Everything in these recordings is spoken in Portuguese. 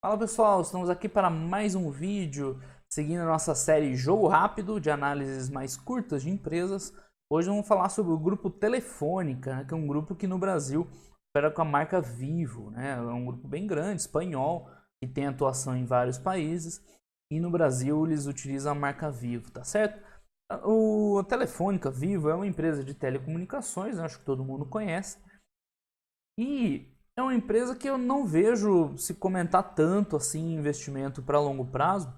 Fala pessoal, estamos aqui para mais um vídeo, seguindo a nossa série Jogo Rápido, de análises mais curtas de empresas. Hoje vamos falar sobre o grupo Telefônica, né, que é um grupo que no Brasil opera com a marca Vivo, né? É um grupo bem grande, espanhol, que tem atuação em vários países. E no Brasil eles utilizam a marca Vivo, tá certo? A Telefônica Vivo é uma empresa de telecomunicações, né, acho que todo mundo conhece. E é uma empresa que eu não vejo se comentar tanto assim investimento para longo prazo,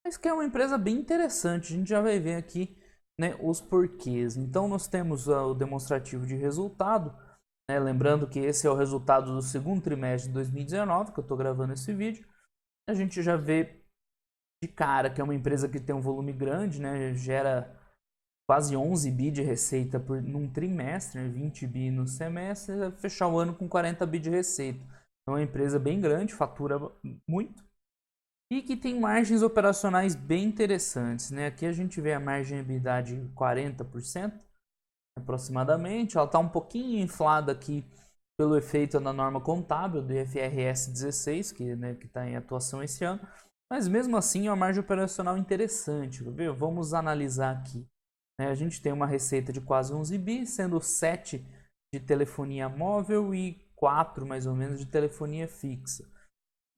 mas que é uma empresa bem interessante. A gente já vai ver aqui, né, os porquês. Então nós temos o demonstrativo de resultado, né, lembrando que esse é o resultado do segundo trimestre de 2019, que eu estou gravando esse vídeo. A gente já vê de cara que é uma empresa que tem um volume grande, né, gera quase 11 bi de receita num trimestre, 20 bi no semestre, fechar o ano com 40 bi de receita. Então é uma empresa bem grande, fatura muito e que tem margens operacionais bem interessantes, né? Aqui a gente vê a margem EBITDA de 40% aproximadamente. Ela está um pouquinho inflada aqui pelo efeito da norma contábil do IFRS 16, que está em atuação esse ano. Mas mesmo assim é uma margem operacional interessante, viu? Vamos analisar aqui. A gente tem uma receita de quase 11 bi, sendo 7 de telefonia móvel e 4 mais ou menos de telefonia fixa.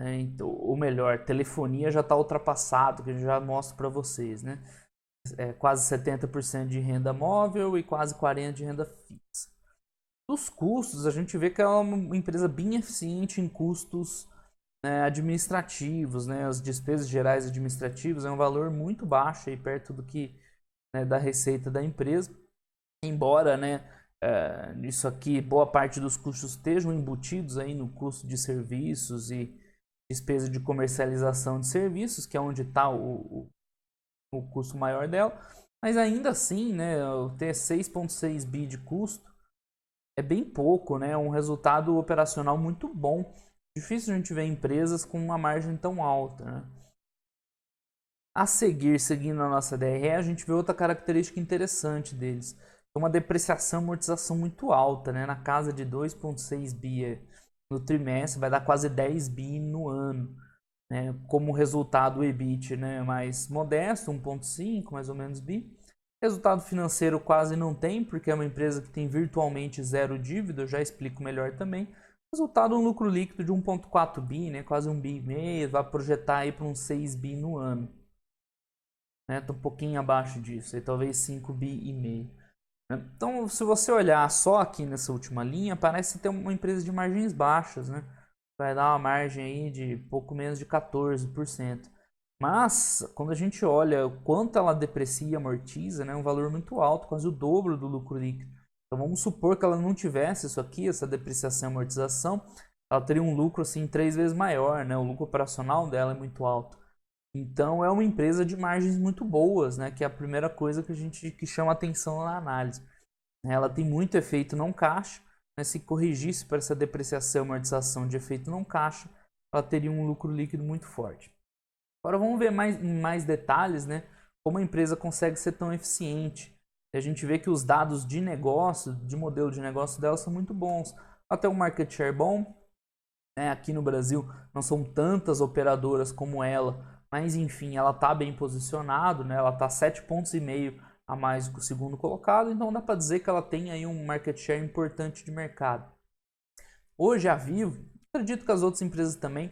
Então, ou melhor, telefonia já está ultrapassado, que eu já mostro para vocês, né? Quase 70% de renda móvel e quase 40% de renda fixa. Dos custos, a gente vê que é uma empresa bem eficiente em custos, né, administrativos, né? As despesas gerais administrativas é um valor muito baixo, aí, perto do que, né, da receita da empresa. Embora, né, isso aqui, boa parte dos custos estejam embutidos aí no custo de serviços e despesa de comercialização de serviços, que é onde está o custo maior dela. Mas ainda assim, né, ter 6,6 bi de custo é bem pouco, né? É um resultado operacional muito bom. Difícil a gente ver empresas com uma margem tão alta, né? A seguir, seguindo a nossa DRE, a gente vê outra característica interessante deles. Uma depreciação e amortização muito alta, né? Na casa de 2,6 bi no trimestre, vai dar quase 10 bi no ano. Né? Como resultado, o EBIT, né, mais modesto, 1,5 mais ou menos bi. Resultado financeiro quase não tem, porque é uma empresa que tem virtualmente zero dívida, eu já explico melhor também. Resultado, um lucro líquido de 1,4 bi, né, quase 1 bi e meio, vai projetar aí para uns 6 bi no ano. Né, tá um pouquinho abaixo disso, aí talvez 5 bi e meio. Né? Então, se você olhar só aqui nessa última linha, parece ter uma empresa de margens baixas, né? Vai dar uma margem aí de pouco menos de 14%. Mas, quando a gente olha o quanto ela deprecia e amortiza, né, é um valor muito alto, quase o dobro do lucro líquido. Então, vamos supor que ela não tivesse isso aqui, essa depreciação e amortização, ela teria um lucro assim 3 vezes maior, né? O lucro operacional dela é muito alto. Então, é uma empresa de margens muito boas, né? Que é a primeira coisa que a gente que chama atenção na análise. Ela tem muito efeito não caixa, né? Se corrigisse para essa depreciação e amortização de efeito não caixa, ela teria um lucro líquido muito forte. Agora vamos ver em mais detalhes, né? Como a empresa consegue ser tão eficiente. A gente vê que os dados de negócio, de modelo de negócio dela são muito bons. Até um market share bom, né? Aqui no Brasil não são tantas operadoras como ela, mas enfim, ela está bem posicionada, né? Ela está 7,5 pontos a mais que o segundo colocado, então dá para dizer que ela tem aí um market share importante de mercado. Hoje a Vivo, acredito que as outras empresas também,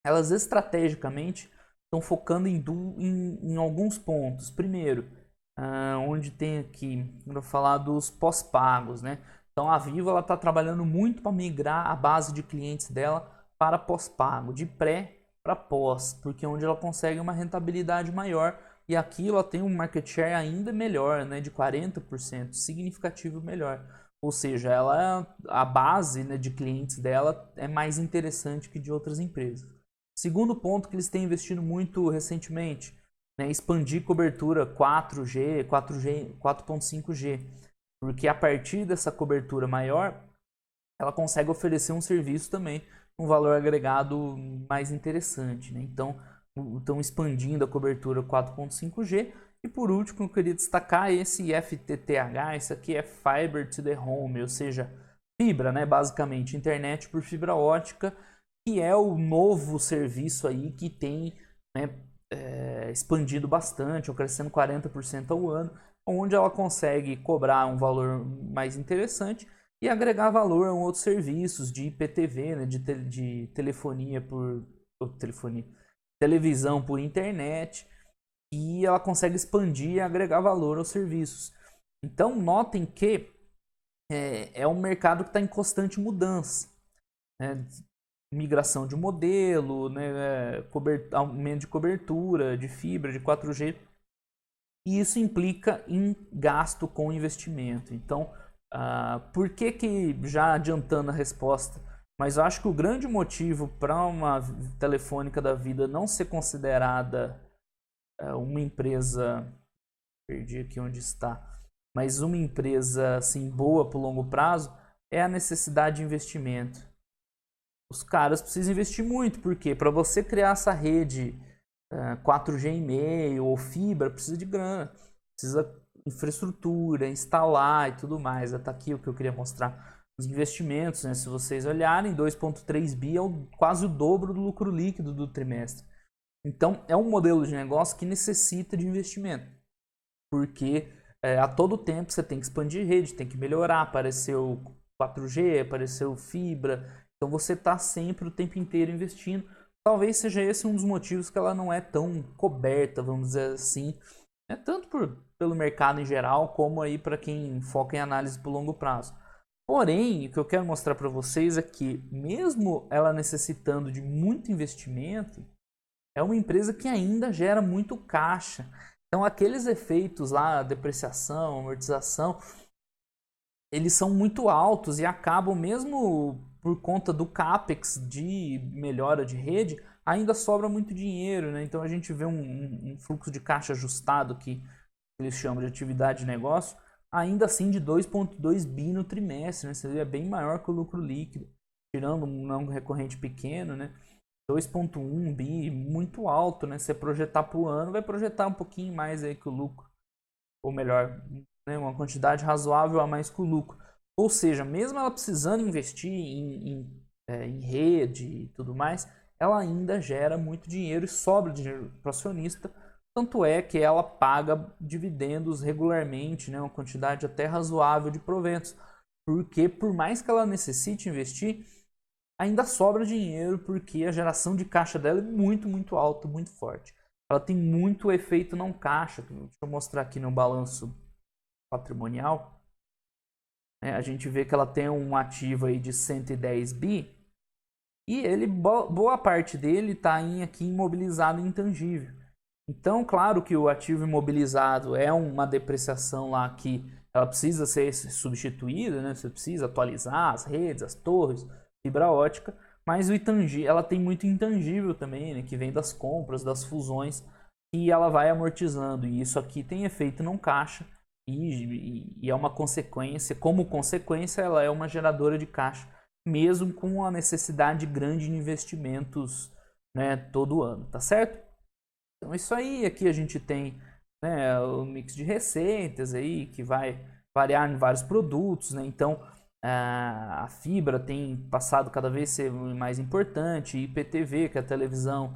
elas estrategicamente estão focando em alguns pontos. Primeiro, onde tem aqui, para falar dos pós-pagos, né? Então a Vivo ela está trabalhando muito para migrar a base de clientes dela para pós-pago, de pré para pós, porque é onde ela consegue uma rentabilidade maior e aqui ela tem um market share ainda melhor, né, de 40%, significativo melhor. Ou seja, a base, né, de clientes dela é mais interessante que de outras empresas. Segundo ponto que eles têm investido muito recentemente, né, expandir cobertura 4G, 4G, 4.5G, porque a partir dessa cobertura maior, ela consegue oferecer um serviço também, um valor agregado mais interessante. Né? Então, estão expandindo a cobertura 4.5G. E por último, eu queria destacar esse FTTH, isso aqui é Fiber to the Home, ou seja, fibra, né? Basicamente, internet por fibra ótica, que é o novo serviço aí que tem, né, expandido bastante, ou crescendo 40% ao ano, onde ela consegue cobrar um valor mais interessante e agregar valor a outros serviços de IPTV, né, de telefonia por telefonia, televisão por internet, e ela consegue expandir e agregar valor aos serviços. Então notem que é um mercado que está em constante mudança, né? Migração de modelo, né? Aumento de cobertura, de fibra, de 4G, e isso implica em gasto com investimento. Então, por que já adiantando a resposta, mas eu acho que o grande motivo para uma telefônica da vida não ser considerada uma empresa, perdi aqui onde está, mas uma empresa assim boa para o longo prazo, é a necessidade de investimento. Os caras precisam investir muito, porque para você criar essa rede 4G e meio ou fibra, precisa de grana, precisa infraestrutura, instalar e tudo mais. Está aqui o que eu queria mostrar. Os investimentos, né? Se vocês olharem, 2,3 bi é quase o dobro do lucro líquido do trimestre. Então, é um modelo de negócio que necessita de investimento, porque a todo tempo você tem que expandir rede, tem que melhorar, apareceu 4G, apareceu fibra, então você está sempre o tempo inteiro investindo. Talvez seja esse um dos motivos que ela não é tão coberta, vamos dizer assim, tanto pelo mercado em geral, como aí para quem foca em análise por longo prazo. Porém, o que eu quero mostrar para vocês é que, mesmo ela necessitando de muito investimento, é uma empresa que ainda gera muito caixa. Então, aqueles efeitos lá, depreciação, amortização, eles são muito altos e acabam, mesmo por conta do CAPEX de melhora de rede, ainda sobra muito dinheiro, né? Então, a gente vê um fluxo de caixa ajustado, que eles chamam de atividade de negócio, ainda assim de 2,2 bi no trimestre, né? Seria bem maior que o lucro líquido, tirando um não recorrente pequeno, né? 2,1 bi, muito alto, né? Se você projetar para o ano, vai projetar um pouquinho mais aí que o lucro. Ou melhor, né? Uma quantidade razoável a mais que o lucro. Ou seja, mesmo ela precisando investir em rede e tudo mais, ela ainda gera muito dinheiro e sobra dinheiro para o acionista. Tanto é que ela paga dividendos regularmente, né? Uma quantidade até razoável de proventos. Porque por mais que ela necessite investir, ainda sobra dinheiro, porque a geração de caixa dela é muito, muito alta, muito forte. Ela tem muito efeito não caixa. Deixa eu mostrar aqui no balanço patrimonial. A gente vê que ela tem um ativo aí de 110 bi e ele, boa parte dele está aqui imobilizado em intangível. Então, claro que o ativo imobilizado é uma depreciação lá que ela precisa ser substituída, né? Você precisa atualizar as redes, as torres, fibra ótica, mas o intangível, ela tem muito intangível também, né? Que vem das compras, das fusões, e ela vai amortizando. E isso aqui tem efeito não caixa e é uma consequência. Como consequência, ela é uma geradora de caixa, mesmo com a necessidade grande de investimentos, né, todo ano, tá certo? Então isso aí, aqui a gente tem, né, o mix de receitas aí que vai variar em vários produtos, né? Então a fibra tem passado cada vez ser mais importante, IPTV, que é a televisão,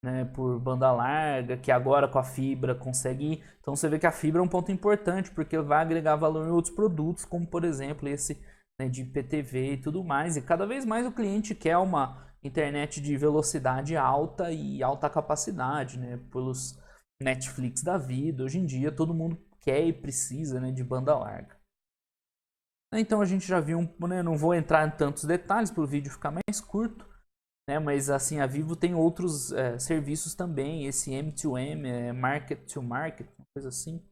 né, por banda larga, que agora com a fibra consegue ir. Então você vê que a fibra é um ponto importante, porque vai agregar valor em outros produtos, como por exemplo esse, né, de IPTV e tudo mais. E cada vez mais o cliente quer uma internet de velocidade alta e alta capacidade, né, pelos Netflix da vida. Hoje em dia todo mundo quer e precisa, né, de banda larga. Então a gente já viu, né, não vou entrar em tantos detalhes para o vídeo ficar mais curto, né, mas assim, a Vivo tem outros serviços também, esse M2M, Market to Market, uma coisa assim,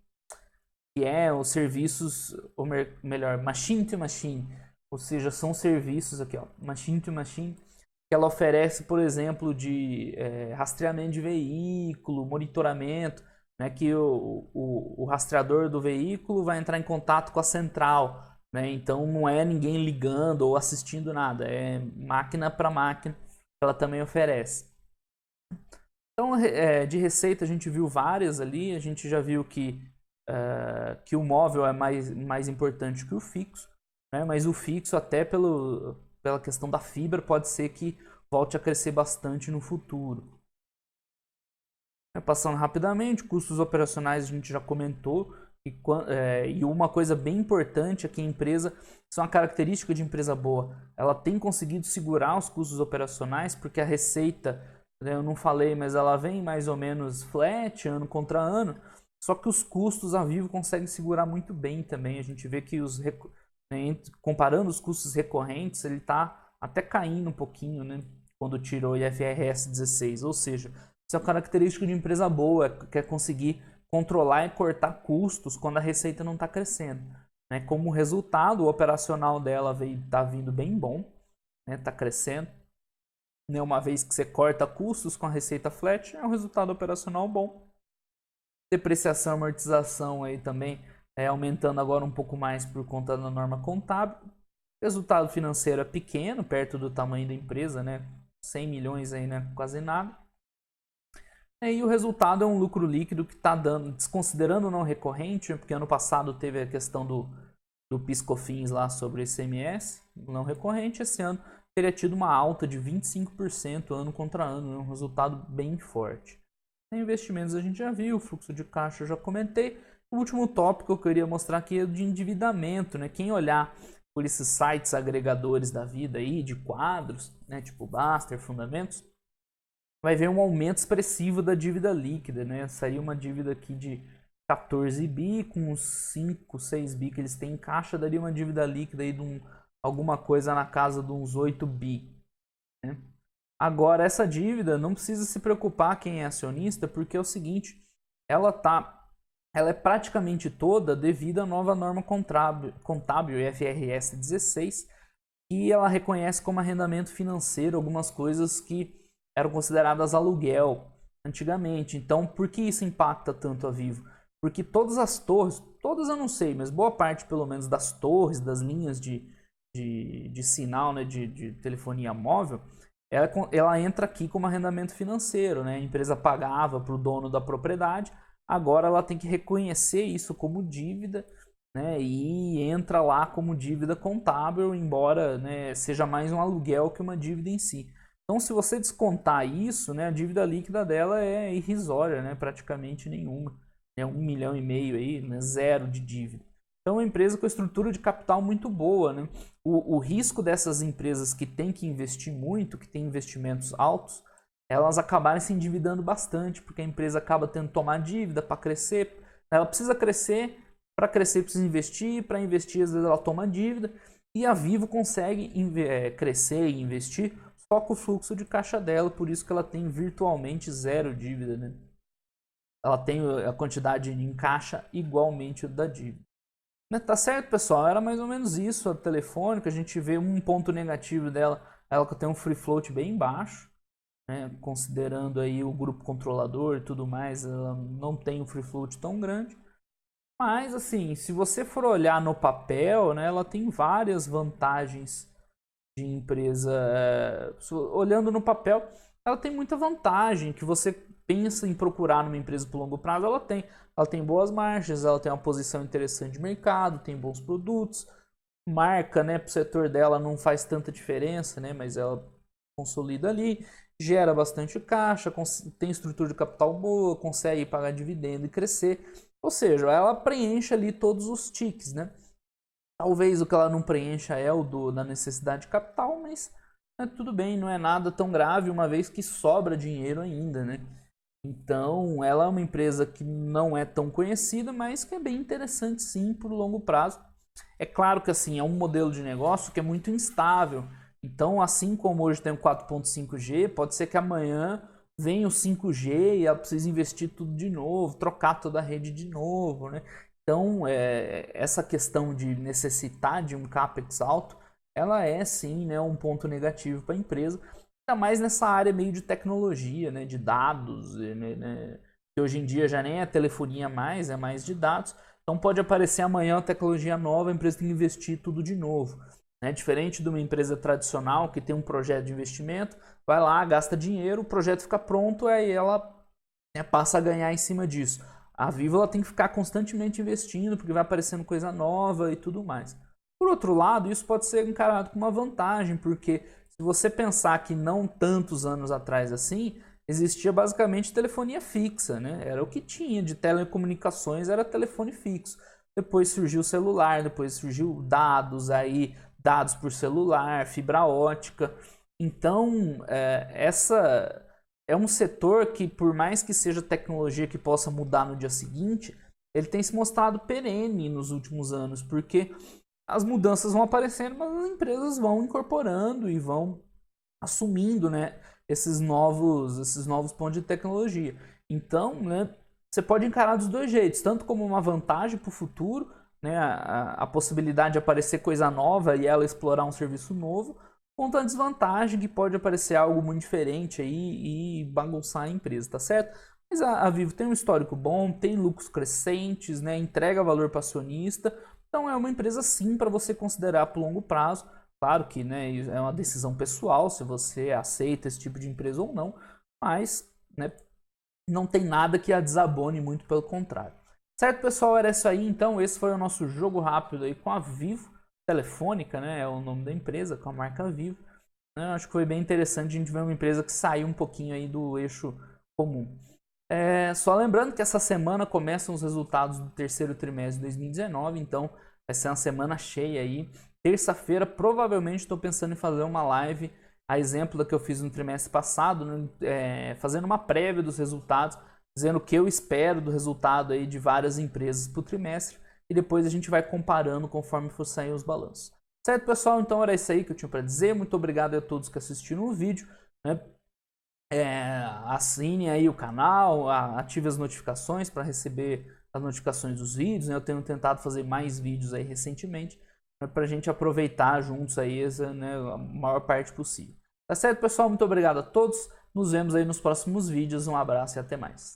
que é os serviços, ou melhor, Machine to Machine, ou seja, são serviços aqui, ó, Machine to Machine, que ela oferece, por exemplo, de rastreamento de veículo, monitoramento, né, que o rastreador do veículo vai entrar em contato com a central, né, então não é ninguém ligando ou assistindo nada, é máquina para máquina que ela também oferece. Então, de receita a gente viu várias ali, a gente já viu que o móvel é mais importante que o fixo, né, mas o fixo até pela questão da fibra pode ser que volte a crescer bastante no futuro. Passando rapidamente, custos operacionais a gente já comentou. E uma coisa bem importante é que a empresa, isso é uma característica de empresa boa, ela tem conseguido segurar os custos operacionais, porque a receita, eu não falei, mas ela vem mais ou menos flat, ano contra ano, só que os custos a Vivo consegue segurar muito bem também. A gente vê que comparando os custos recorrentes, ele está até caindo um pouquinho, né, quando tirou o IFRS 16, ou seja, isso é uma característica de empresa boa, que é conseguir controlar e cortar custos quando a receita não está crescendo. Né? Como resultado, o operacional dela está vindo bem bom, está crescendo. Né? Uma vez que você corta custos com a receita flat, é um resultado operacional bom. Depreciação e amortização aí também aumentando agora um pouco mais por conta da norma contábil. Resultado financeiro é pequeno, perto do tamanho da empresa, né? 100 milhões aí, né? Quase nada. E o resultado é um lucro líquido que está dando, desconsiderando o não recorrente, porque ano passado teve a questão do PIS/COFINS lá sobre o ICMS, não recorrente, esse ano teria tido uma alta de 25% ano contra ano, um resultado bem forte. Em investimentos a gente já viu, fluxo de caixa eu já comentei. O último tópico que eu queria mostrar aqui é o de endividamento, né? Quem olhar por esses sites agregadores da vida aí, de quadros, né? Tipo Baster, Fundamentos, vai ver um aumento expressivo da dívida líquida, né? Seria uma dívida aqui de 14 bi, com uns 5, 6 bi que eles têm em caixa, daria uma dívida líquida aí de alguma coisa na casa de uns 8 bi. Né? Agora, essa dívida, não precisa se preocupar quem é acionista, porque é o seguinte, ela é praticamente toda devido à nova norma contábil IFRS 16, que ela reconhece como arrendamento financeiro algumas coisas que eram consideradas aluguel antigamente. Então, por que isso impacta tanto a Vivo? Porque todas as torres, todas eu não sei, mas boa parte pelo menos das torres, das linhas de sinal, né, de telefonia móvel, ela entra aqui como arrendamento financeiro. Né? A empresa pagava para o dono da propriedade, agora ela tem que reconhecer isso como dívida, né, e entra lá como dívida contábil, embora, né, seja mais um aluguel que uma dívida em si. Então, se você descontar isso, né, a dívida líquida dela é irrisória, né, praticamente nenhuma. É 1,5 milhão aí, né, zero de dívida. Então, é uma empresa com estrutura de capital muito boa. Né? O risco dessas empresas que têm que investir muito, que têm investimentos altos, elas acabarem se endividando bastante, porque a empresa acaba tendo que tomar dívida para crescer. Ela precisa crescer, para crescer precisa investir, para investir às vezes ela toma dívida, e a Vivo consegue crescer e investir só com o fluxo de caixa dela, por isso que ela tem virtualmente zero dívida, né? Ela tem a quantidade em caixa igualmente da dívida. Tá certo, pessoal? Era mais ou menos isso a Telefônica. A gente vê um ponto negativo dela, ela tem um free float bem baixo, né? Considerando aí o grupo controlador e tudo mais, ela não tem um free float tão grande. Mas, assim, se você for olhar no papel, né, ela tem várias vantagens de empresa. Olhando no papel, ela tem muita vantagem que você pensa em procurar numa empresa por longo prazo, ela tem. Ela tem boas margens, ela tem uma posição interessante de mercado, tem bons produtos, marca, né, para o setor dela não faz tanta diferença, né, mas ela consolida ali, gera bastante caixa, tem estrutura de capital boa, consegue pagar dividendo e crescer. Ou seja, ela preenche ali todos os tiques, né? Talvez o que ela não preencha é o da necessidade de capital, mas tudo bem, não é nada tão grave, uma vez que sobra dinheiro ainda, né? Então, ela é uma empresa que não é tão conhecida, mas que é bem interessante sim por longo prazo. É claro que assim, é um modelo de negócio que é muito instável. Então, assim como hoje tem o 4.5G, pode ser que amanhã venha o 5G e ela precisa investir tudo de novo, trocar toda a rede de novo, né? Então, essa questão de necessitar de um CAPEX alto, ela é sim, né, um ponto negativo para a empresa, ainda mais nessa área meio de tecnologia, né, de dados, né, que hoje em dia já nem é telefonia mais, é mais de dados. Então pode aparecer amanhã uma tecnologia nova, a empresa tem que investir tudo de novo. Né? Diferente de uma empresa tradicional que tem um projeto de investimento, vai lá, gasta dinheiro, o projeto fica pronto, aí ela passa a ganhar em cima disso. A Vivo ela tem que ficar constantemente investindo, porque vai aparecendo coisa nova e tudo mais. Por outro lado, isso pode ser encarado como uma vantagem, porque Se você pensar que não tantos anos atrás assim, existia basicamente telefonia fixa, né? Era o que tinha de telecomunicações, era telefone fixo. Depois surgiu o celular, depois surgiu dados aí, dados por celular, fibra ótica. Então, essa é um setor que, por mais que seja tecnologia que possa mudar no dia seguinte, ele tem se mostrado perene nos últimos anos, porque as mudanças vão aparecendo, mas as empresas vão incorporando e vão assumindo, né, esses novos pontos de tecnologia. Então, né, você pode encarar dos dois jeitos, tanto como uma vantagem para o futuro, né, a possibilidade de aparecer coisa nova e ela explorar um serviço novo, quanto a desvantagem que pode aparecer algo muito diferente aí e bagunçar a empresa, tá certo? Mas a Vivo tem um histórico bom, tem lucros crescentes, né, entrega valor para acionista, então é uma empresa sim para você considerar para o longo prazo. Claro que, né, é uma decisão pessoal se você aceita esse tipo de empresa ou não, mas, né, não tem nada que a desabone, muito pelo contrário. Certo, pessoal? Era isso aí. Então, esse foi o nosso jogo rápido aí com a Vivo Telefônica, né? É o nome da empresa, com a marca Vivo. Acho que foi bem interessante a gente ver uma empresa que saiu um pouquinho aí do eixo comum. Só lembrando que essa semana começam os resultados do terceiro trimestre de 2019, então vai ser uma semana cheia aí. Terça-feira, provavelmente, estou pensando em fazer uma live, a exemplo da que eu fiz no trimestre passado, né? Fazendo uma prévia dos resultados, dizendo o que eu espero do resultado aí de várias empresas para o trimestre, e depois a gente vai comparando conforme for sair os balanços. Certo, pessoal? Então era isso aí que eu tinha para dizer. Muito obrigado a todos que assistiram o vídeo, né? Assine aí o canal, ative as notificações para receber as notificações dos vídeos, né? Eu tenho tentado fazer mais vídeos aí recentemente, né, para a gente aproveitar juntos aí essa, né, a maior parte possível. Tá certo, pessoal? Muito obrigado a todos. Nos vemos aí nos próximos vídeos. Um abraço e até mais.